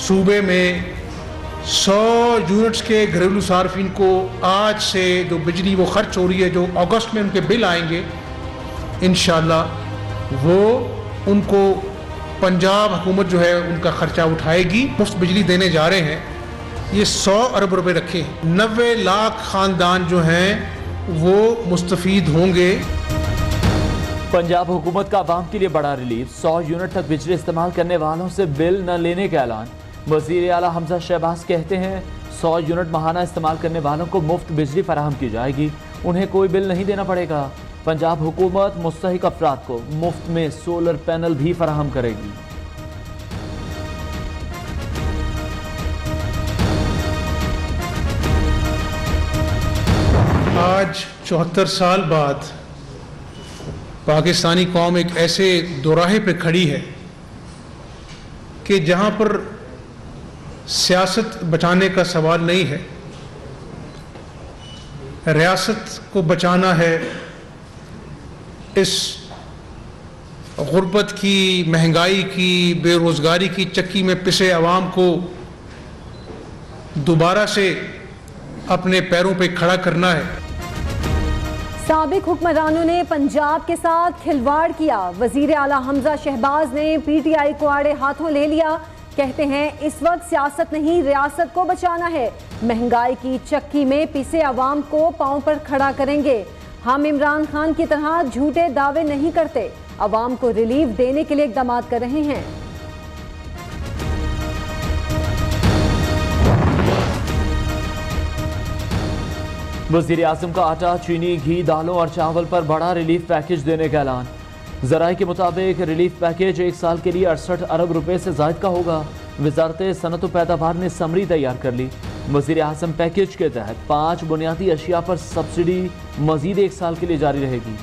सूबे में 100 यूनिट्स के घरेलू सार्फिन को आज से जो बिजली वो खर्च हो रही है, जो अगस्त में उनके बिल आएंगे, इंशाअल्लाह वो उनको पंजाब हुकूमत जो है उनका खर्चा उठाएगी। मुफ्त बिजली देने जा रहे हैं। ये 100 अरब रुपए रखे, 90 लाख ख़ानदान जो हैं वो मुस्तफ़ीद होंगे। पंजाब हुकूमत का आवाम के लिए बड़ा रिलीफ, 100 यूनिट तक बिजली इस्तेमाल करने वालों से बिल न लेने का ऐलान। वज़ीर आला हमजा शहबाज कहते हैं 100 यूनिट माहाना इस्तेमाल करने वालों को मुफ्त बिजली फराहम की जाएगी, उन्हें कोई बिल नहीं देना पड़ेगा। पंजाब हुकूमत मुस्तहिक अफराद को मुफ्त में सोलर पैनल भी फराहम करेगी। आज 74 साल बाद पाकिस्तानी कौम एक ऐसे दोराहे पे खड़ी है कि जहाँ पर सियासत बचाने का सवाल नहीं है, रियासत को बचाना है। इस गुर्बत की, महंगाई की, बेरोज़गारी की चक्की में पिसे अवाम को दोबारा से अपने पैरों पे खड़ा करना है। साबिक हुक्मरानों ने पंजाब के साथ खिलवाड़ किया, वजीर आला हमजा शहबाज ने PTI को आड़े हाथों ले लिया। कहते हैं इस वक्त सियासत नहीं, रियासत को बचाना है। महंगाई की चक्की में पिसे अवाम को पांव पर खड़ा करेंगे। हम इमरान खान की तरह झूठे दावे नहीं करते, अवाम को रिलीफ देने के लिए इकदाम कर रहे हैं। वज़ीर आज़म का आटा, चीनी, घी, दालों और चावल पर बड़ा रिलीफ पैकेज देने का ऐलान। ज़राए के मुताबिक रिलीफ पैकेज 1 साल के लिए 68 अरब रुपए से ज़ायद का होगा। वज़ारत सनअत व पैदावार ने समरी तैयार कर ली। वज़ीर आज़म पैकेज के तहत 5 बुनियादी अशिया पर सब्सिडी मज़ीद 1 साल के लिए जारी रहेगी।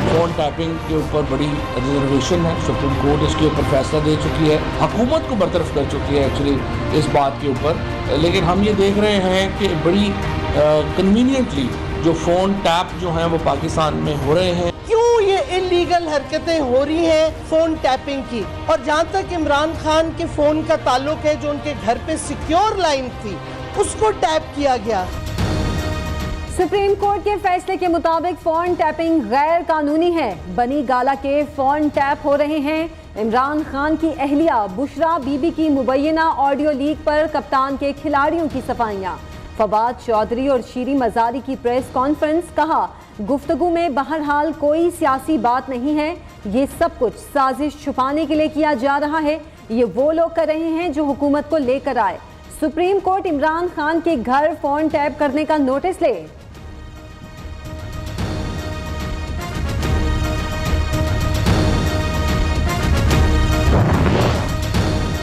फ़ोन टैपिंग के ऊपर बड़ी रिजर्वेशन है, सुप्रीम कोर्ट इसके ऊपर फैसला दे चुकी है, हुकूमत को बरतरफ कर चुकी है एक्चुअली इस बात के ऊपर। लेकिन हम ये देख रहे हैं कि बड़ी कन्वीनियंटली जो फ़ोन टैप जो हैं वो पाकिस्तान में हो रहे हैं। क्यों ये इलीगल हरकतें हो रही हैं फ़ोन टैपिंग की? और जहाँ तक इमरान खान के फ़ोन का ताल्लुक है, जो उनके घर पे सिक्योर लाइन थी उसको टैप किया गया। सुप्रीम कोर्ट के फैसले के मुताबिक फोन टैपिंग गैर कानूनी है। बनी गाला के फोन टैप हो रहे हैं। इमरान खान की अहलिया बुशरा बीबी की मुबैना ऑडियो लीक पर कप्तान के खिलाड़ियों की सफाइयां। फवाद चौधरी और शीरी मजारी की प्रेस कॉन्फ्रेंस, कहा गुफ्तगू में बहरहाल कोई सियासी बात नहीं है, ये सब कुछ साजिश छुपाने के लिए किया जा रहा है। ये वो लोग कर रहे हैं जो हुकूमत को लेकर आए। सुप्रीम कोर्ट इमरान खान के घर फोन टैप करने का नोटिस ले।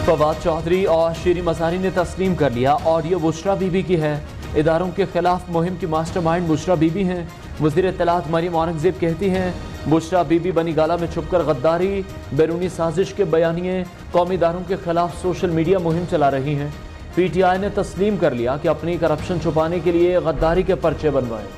फवाद चौधरी और शीरी मजारी ने तस्लीम कर लिया ऑडियो बुशरा बीबी की है। इदारों के खिलाफ मुहिम की मास्टरमाइंड बुशरा बीबी हैं। वज़ीर इत्तलात मरियम औरंगज़ेब कहती हैं बुशरा बीबी बनी गाला में छुपकर गद्दारी, बैरूनी साजिश के बयानिए, कौमी इदारों के खिलाफ सोशल मीडिया मुहिम चला रही हैं। PTI ने तस्लीम कर लिया कि अपनी करप्शन छुपाने के लिए गद्दारी के पर्चे बनवाए।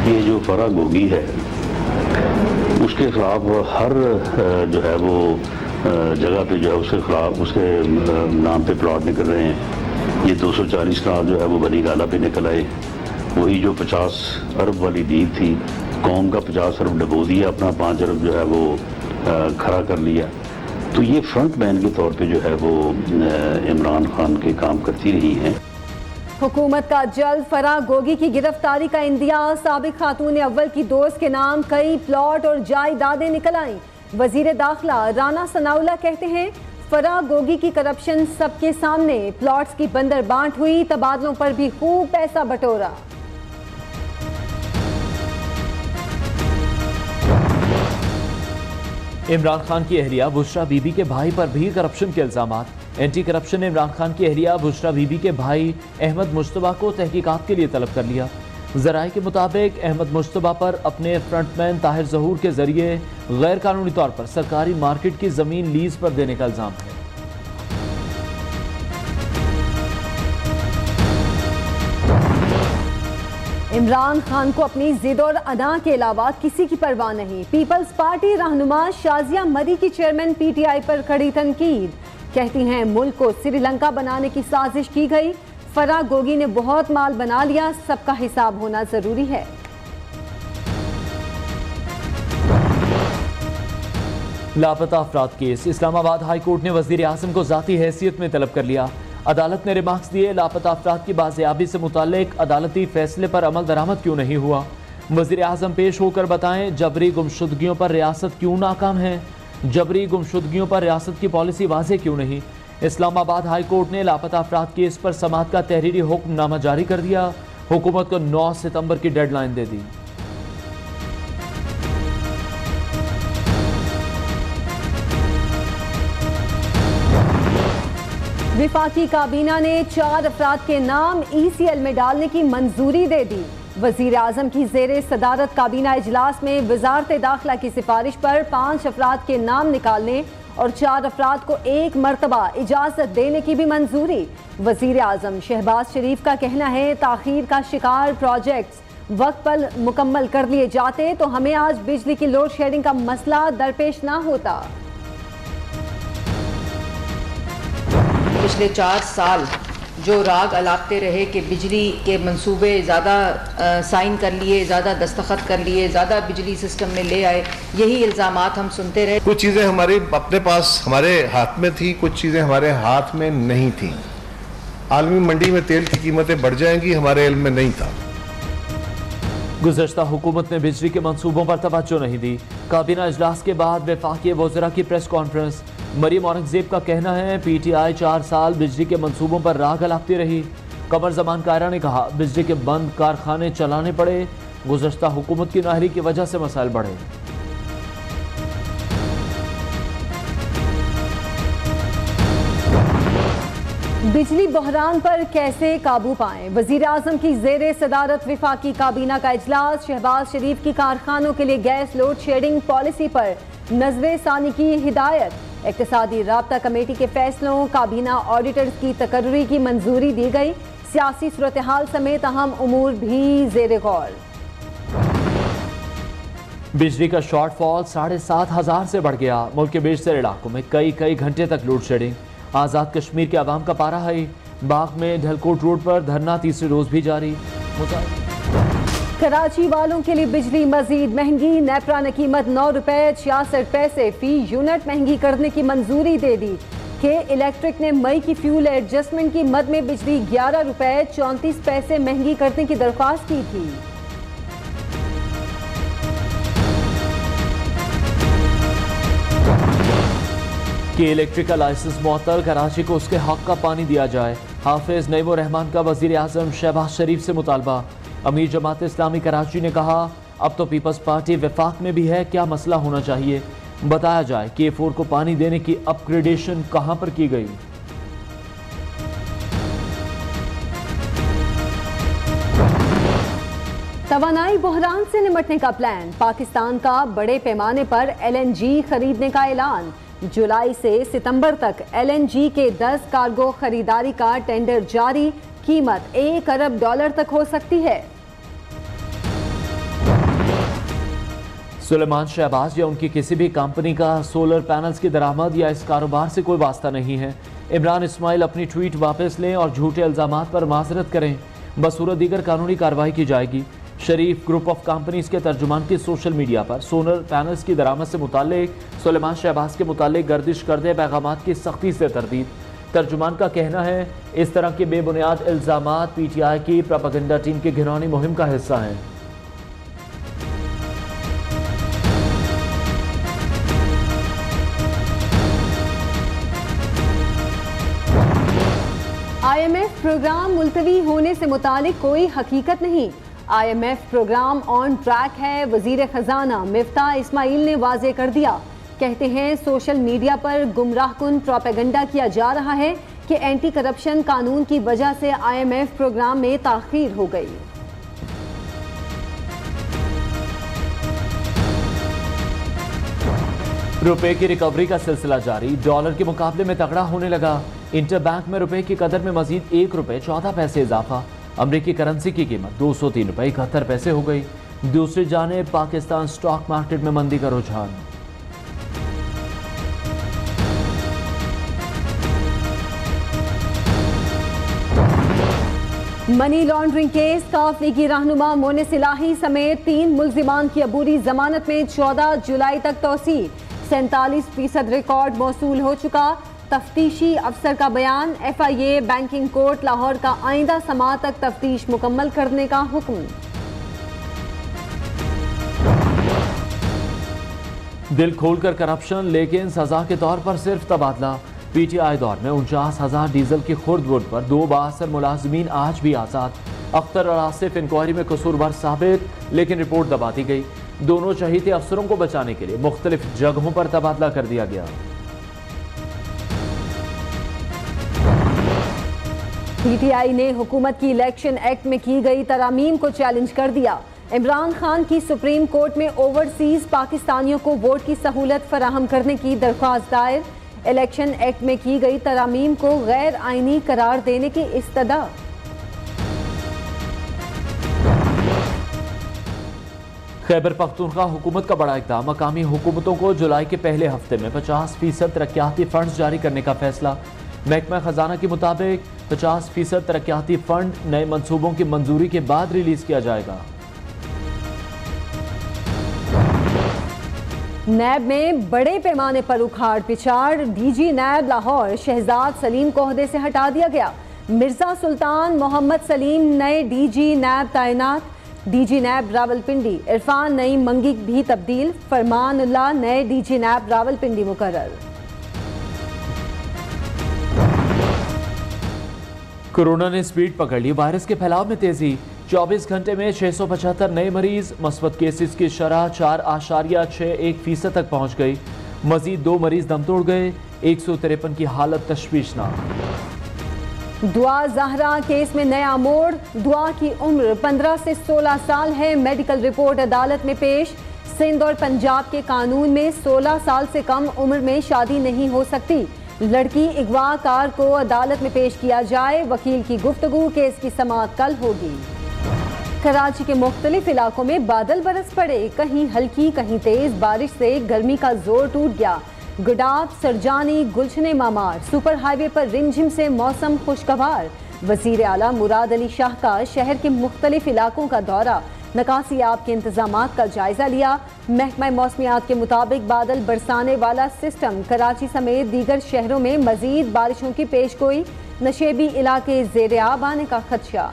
ये जो फरा गोगी है उसके खिलाफ हर जो है वो जगह पे जो है उसके खिलाफ उसके नाम पे प्लॉट निकल रहे हैं। ये 240 कनाल जो है वो बनी गाला पे निकल आए। वही जो 50 अरब वाली डील थी, कौम का 50 अरब डबो दिया, अपना 5 अरब जो है वो खड़ा कर लिया। तो ये फ्रंट मैन के तौर पे जो है वो इमरान खान के काम करती रही हैं। हुकूमत का जल्द फराह गोगी की गिरफ्तारी का इंदिया। साबिक खातून अव्वल की दोस्त के नाम कई प्लॉट और जायदादें निकल आईं। वजीर दाखिला राना सनाउल्लाह कहते हैं फराह गोगी की करप्शन सबके सामने, प्लॉट्स की बंदर बांट हुई, तबादलों पर भी खूब पैसा बटोरा। इमरान खान की अहलिया बुशरा बीबी के भाई पर भी करप्शन के इल्जामात। एंटी करप्शन ने इमरान खान की अहलिया बुशरा बीबी के भाई अहमद मुश्तबा को तहकीकात के लिए तलब कर लिया। ज़राए के मुताबिक अहमद मुश्तबा पर अपने फ्रंटमैन ताहिर ज़हूर के जरिए गैर कानूनी तौर पर सरकारी मार्केट की ज़मीन लीज पर देने का इल्ज़ाम है। इमरान खान को अपनी जिद और अदा के अलावा किसी की परवाह नहीं। पीपल्स पार्टी रहनुमा शाजिया मरी की चेयरमैन पीटीआई पर कड़ी तनकीद। कहती हैं मुल्क को श्रीलंका बनाने की साजिश की गई। फराह गोगी ने बहुत माल बना लिया, सबका हिसाब होना जरूरी है। लापता अफराद केस। इस्लामाबाद हाई कोर्ट ने वजीर आजम को जाती हैसियत में तलब कर लिया। अदालत ने रिमार्क्स दिए, लापता अफराद की बाजियाबी से मुताल्लिक अदालती फैसले पर अमल दरामद क्यों नहीं हुआ। वजीर आजम पेश होकर बताएं जबरी गुमशुदगियों पर रियासत क्यों नाकाम है। जबरी गुमशुदगियों पर रियासत की पॉलिसी वाज़ेह क्यों नहीं। इस्लामाबाद हाई कोर्ट ने लापता अफराद केस पर समाअत का तहरीरी हुक्मनामा जारी कर दिया। हुकूमत को 9 सितंबर की डेडलाइन दे दी। विफाकी काबीना ने 4 अफराद के नाम ECL में डालने की मंजूरी दे दी। वजीर आजम की जेरे सदारत काबीना इजलास में वजारत दाखिला की सिफारिश पर 5 अफराद के नाम निकालने और 4 अफराद को एक मरतबा इजाजत देने की भी मंजूरी। वजीर आजम शहबाज शरीफ का कहना है ताखीर का शिकार प्रोजेक्ट्स वक्त पर मुकम्मल कर लिए जाते तो हमें आज बिजली की लोड शेडिंग का मसला दरपेश ना होता। पिछले 4 साल जो राग अलापते रहे कि बिजली के मंसूबे ज़्यादा साइन कर लिए, ज़्यादा दस्तखत कर लिए, ज़्यादा बिजली सिस्टम में ले आए, यही इल्ज़ामात हम सुनते रहे। कुछ चीज़ें हमारे अपने पास हमारे हाथ में थी, कुछ चीज़ें हमारे हाथ में नहीं थी। आलमी मंडी में तेल की कीमतें बढ़ जाएंगी, हमारे इल्म में नहीं था। गुज़श्ता हुकूमत ने बिजली के मंसूबों पर तवज्जो नहीं दी। काबीना इजलास के बाद वफाकी वज़रा की प्रेस कॉन्फ्रेंस। मरियम औरंगज़ेब का कहना है पीटीआई 4 साल बिजली के मंसूबों पर राह गलाती रही। कमर जमान कायरा ने कहा बिजली के बंद कारखाने चलाने पड़े, गुज़श्ता हुकूमत की नाहरी की वजह से मसाइल बढ़े। बिजली बहरान पर कैसे काबू पाएं। वजीर आजम की जेरे सदारत विफाकी काबीना का इजलास। शहबाज शरीफ की कारखानों के लिए गैस लोड शेडिंग पॉलिसी पर नजरे सानी की हिदायत। इक्तिसादी राब्ता कमेटी के फैसलों, काबीना ऑडिटर्स की तकर्री की मंजूरी दी गई। सियासी सूरत हाल समेत अहम उमूर भी जेरे गौर। बिजली का शॉर्टफॉल 7,500 से बढ़ गया। मुल्क के बेशतर इलाकों में कई घंटे तक लोड शेडिंग। आज़ाद कश्मीर के अवाम का पारा है। बाग में ढलकोट रोड पर धरना तीसरे रोज भी जारी। कराची वालों के लिए बिजली मजीद महंगी। नेपरा ने कीमत 9 रुपए 66 पैसे फी यूनिट महंगी करने की मंजूरी दे दी। के इलेक्ट्रिक ने मई की फ्यूल एडजस्टमेंट की मद में बिजली 11 रुपए 34 पैसे महंगी करने की दरख्वास्त की थी। कि इलेक्ट्रिकल लाइसेंस मुअत्तल, कराची को उसके हक का पानी दिया जाए। हाफिज नईमुर रहमान का वजीर आजम शहबाज शरीफ से मुतालबा। अमीर जमात इस्लामी कराची ने कहा अब तो पीपल्स पार्टी वफाक में भी है, क्या मसला होना चाहिए, बताया जाए कि K4 को पानी देने की अपग्रेडेशन कहां पर की गई। तवानाई बहरान से निपटने का प्लान। पाकिस्तान का बड़े पैमाने पर LNG खरीदने का ऐलान। जुलाई से सितंबर तक LNG के 10 कार्गो खरीदारी का टेंडर जारी। कीमत $1 अरब तक हो सकती है। सुलेमान शहबाज या उनकी किसी भी कंपनी का सोलर पैनल्स की दरामद या इस कारोबार से कोई वास्ता नहीं है। इमरान इस्माइल अपनी ट्वीट वापस लें और झूठे इल्जामात पर माजरत करें, बसूरत दीगर कानूनी कार्रवाई की जाएगी। शरीफ ग्रुप ऑफ कंपनीज के तर्जुमान की सोशल मीडिया पर सोलर पैनल्स की दरामद से मुताल्लिक सुलेमान शहबाज के मुताल्लिक गर्दिश करदे पैगामात की सख्ती से तरदीद। तर्जुमान का कहना है इस तरह के बेबुनियाद इल्जामात PTI की प्रोपेगेंडा टीम की घिनौनी मुहिम का हिस्सा हैं। IMF प्रोग्राम मुलतवी होने से मुतालिक कोई हकीकत नहीं। IMF प्रोग्राम ऑन ट्रैक है। वजीर खजाना मिफ्ताह इस्माइल ने वाजे कर दिया। कहते हैं सोशल मीडिया पर गुमराहकुन प्रोपेगेंडा किया जा रहा है कि एंटी करप्शन कानून की वजह से IMF प्रोग्राम में ताखीर हो गई। रुपए की रिकवरी का सिलसिला जारी। डॉलर के मुकाबले में तगड़ा होने लगा। इंटर बैंक में रुपए की कदर में मजीद 1 रुपए 14 पैसे इजाफा। अमरीकी करेंसी की कीमत 203 रुपये 71 पैसे हो गई। दूसरी जानिब पाकिस्तान स्टॉक मार्केट में मंदी का रुझान। मनी लॉन्ड्रिंग केस का अफ्रीकी रहनुमा मोनिस इलाही समेत 3 मुल्जिमान की अबूरी जमानत में 14 जुलाई तक तोसी। 47% रिकॉर्ड मौसूल हो चुका। तफ्तीशी अफसर का बयान। FIA बैंकिंग कोर्ट लाहौर का आइंदा समाअत तक तफ्तीश मुकम्मल करने का हुक्म। दिल खोलकर करप्शन लेकिन सजा के तौर पर सिर्फ तबादला। PTI दौर में 49,000 डीजल की खुर्द बुर्द पर 2 बाअसर मुलाजमीन आज भी आज़ाद। अख्तर और आसिफ इंक्वायरी में कसूरवार साबित, लेकिन रिपोर्ट दबा दी गई। दोनों शहीद अफसरों को बचाने के लिए मुख्तलिफ जगहों पर तबादला कर दिया गया। PTI ने हुकूमत की इलेक्शन एक्ट में की गई तरामीम को चैलेंज कर दिया। इमरान खान की सुप्रीम कोर्ट में ओवरसीज पाकिस्तानियों को वोट की सहूलत फराहम करने की दरख्वास्त दायर। इलेक्शन एक्ट में की गई तरामीम को गैर आईनी करार देने की इस्तदा। खैबर पख्तूनख्वा हुकूमत का बड़ा इक़दाम। मकामी हुकूमतों को जुलाई के पहले हफ्ते में 50% तरक्याती फंड जारी करने का फैसला। महकमा खजाना के मुताबिक 50% तरक्याती फंड नए मंसूबों की मंजूरी के बाद रिलीज किया जाएगा। नैब में बड़े पैमाने पर उखाड़ पिछाड़। DG नैब लाहौर शहजाद सलीम को ओहदे से हटा दिया गया। मिर्जा सुल्तान मोहम्मद सलीम नए DG नैब तैनात। DG नैब रावलपिंडी इरफान नईम मंगी भी तब्दील। फरमानुल्लाह नए DG नैब रावलपिंडी मुकर्रर। कोरोना ने स्पीड पकड़ ली। वायरस के फैलाव में तेजी। 24 घंटे में 675 नए मरीज। मस्बत केसेस की शरह 4.61% तक पहुंच गई। मजीद 2 मरीज दम तोड़ गए। 153 की हालत तशवीशनाक। दुआ जहरा केस में नया मोड़। दुआ की उम्र 15 से 16 साल है। मेडिकल रिपोर्ट अदालत में पेश। सिंध और पंजाब के कानून में 16 साल से कम उम्र में शादी नहीं हो सकती। लड़की अगवाकार को अदालत में पेश किया जाए। वकील की गुफ्तगू। केस की समाअत कल होगी। कराची के मुख्तलिफ इलाकों में बादल बरस पड़े। कहीं हल्की कहीं तेज बारिश से गर्मी का जोर टूट गया। गुडाब, सरजानी, गुलशने मामार सुपर हाईवे पर रिमझिम से मौसम खुशगवार। वजीर आला मुराद अली शाह का शहर के मुख्तलिफ इलाकों का दौरा। नकासियाब के इंतजामात का जायजा लिया। महकमा मौसमियात के मुताबिक बादल बरसाने वाला सिस्टम कराची समेत दीगर शहरों में मजीद बारिशों की पेशगोई। नशेबी इलाके ज़ेरे आब आने का खदशा।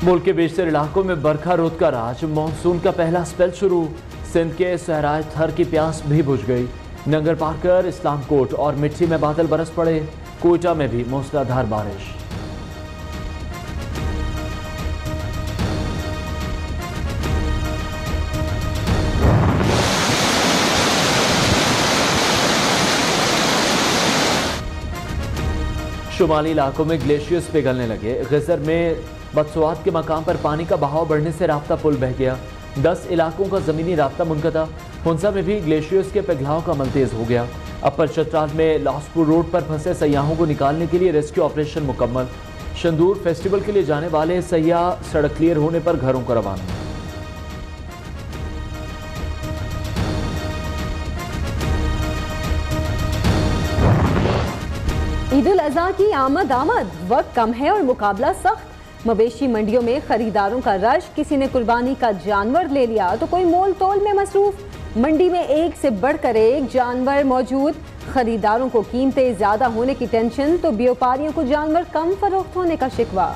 मुल्क के बेशतर इलाकों में बरखा रुत का राज। मानसून का पहला स्पेल शुरू। सिंध के सहराए थर की प्यास भी बुझ गई। नंगर पाकर, इस्लामकोट और मिट्टी में बादल बरस पड़े। कोयटा में भी मूसलाधार बारिश। शुमाली इलाकों में ग्लेशियर्स पिघलने लगे। गजर में बदसवात के मकाम पर पानी का बहाव बढ़ने से राब्ता पुल बह गया। 10 इलाकों का ज़मीनी राब्ता मुनक़ता। हुंसा में भी ग्लेशियर्स के पिघलाव का अमल तेज़ हो गया। अपर चतराल में लासपुर रोड पर फंसे सयाहों को निकालने के लिए रेस्क्यू ऑपरेशन मुकम्मल। शंदूर फेस्टिवल के लिए जाने वाले सयाह सड़क क्लियर होने पर घरों को रवाना। ईद उल अज़हा की आमद वक्त कम है और मुकाबला सख्त। मवेशी मंडियों में खरीदारों का रश। किसी ने कुर्बानी का जानवर ले लिया तो कोई मोल तोल में मसरूफ। मंडी में एक से बढ़कर एक जानवर मौजूद। खरीदारों को कीमतें ज्यादा होने की टेंशन तो व्यापारियों को जानवर कम फरोख्त होने का शिकवा।